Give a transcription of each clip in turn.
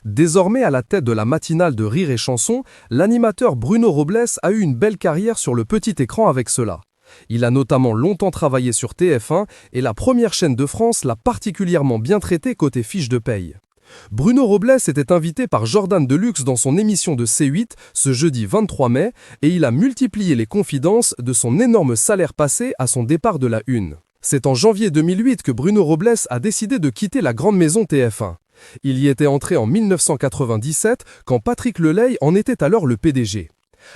Désormais à la tête de la matinale de Rire et Chanson, l'animateur Bruno Robles a eu une belle carrière sur le petit écran avec cela. Il a notamment longtemps travaillé sur TF1 et la première chaîne de France l'a particulièrement bien traité côté fiche de paye. Bruno Robles était invité par Jordan Deluxe dans son émission de C8 ce jeudi 23 mai et il a multiplié les confidences de son énorme salaire passé à son départ de la Une. C'est en janvier 2008 que Bruno Robles a décidé de quitter la grande maison TF1. Il y était entré en 1997 quand Patrick Lelay en était alors le PDG.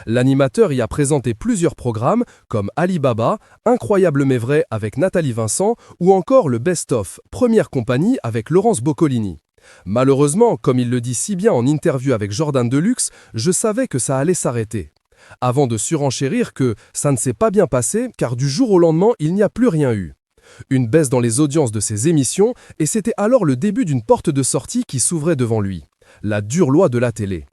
L'animateur y a présenté plusieurs programmes comme Alibaba, Incroyable mais vrai avec Nathalie Vincent ou encore le Best of, Première compagnie avec Laurence Boccolini. Malheureusement, comme il le dit si bien en interview avec Jordan Deluxe, je savais que ça allait s'arrêter. Avant de surenchérir que ça ne s'est pas bien passé car du jour au lendemain, il n'y a plus rien eu. Une baisse dans les audiences de ses émissions et c'était alors le début d'une porte de sortie qui s'ouvrait devant lui. La dure loi de la télé.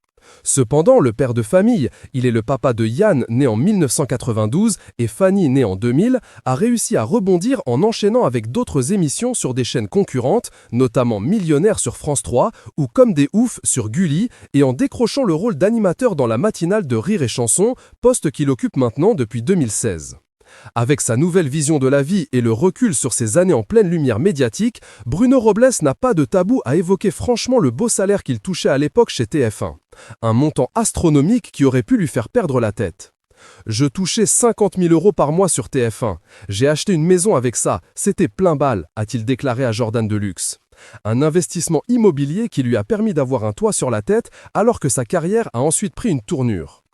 Cependant, le père de famille, il est le papa de Yann, né en 1992, et Fanny, née en 2000, a réussi à rebondir en enchaînant avec d'autres émissions sur des chaînes concurrentes, notamment Millionnaire sur France 3 ou Comme des oufs sur Gulli, et en décrochant le rôle d'animateur dans la matinale de Rire et Chanson, poste qu'il occupe maintenant depuis 2016. Avec sa nouvelle vision de la vie et le recul sur ses années en pleine lumière médiatique, Bruno Robles n'a pas de tabou à évoquer franchement le beau salaire qu'il touchait à l'époque chez TF1. Un montant astronomique qui aurait pu lui faire perdre la tête. Je touchais 50 000 € par mois sur TF1. J'ai acheté une maison avec ça, c'était plein balle, a-t-il déclaré à Jordan Deluxe. Un investissement immobilier qui lui a permis d'avoir un toit sur la tête alors que sa carrière a ensuite pris une tournure.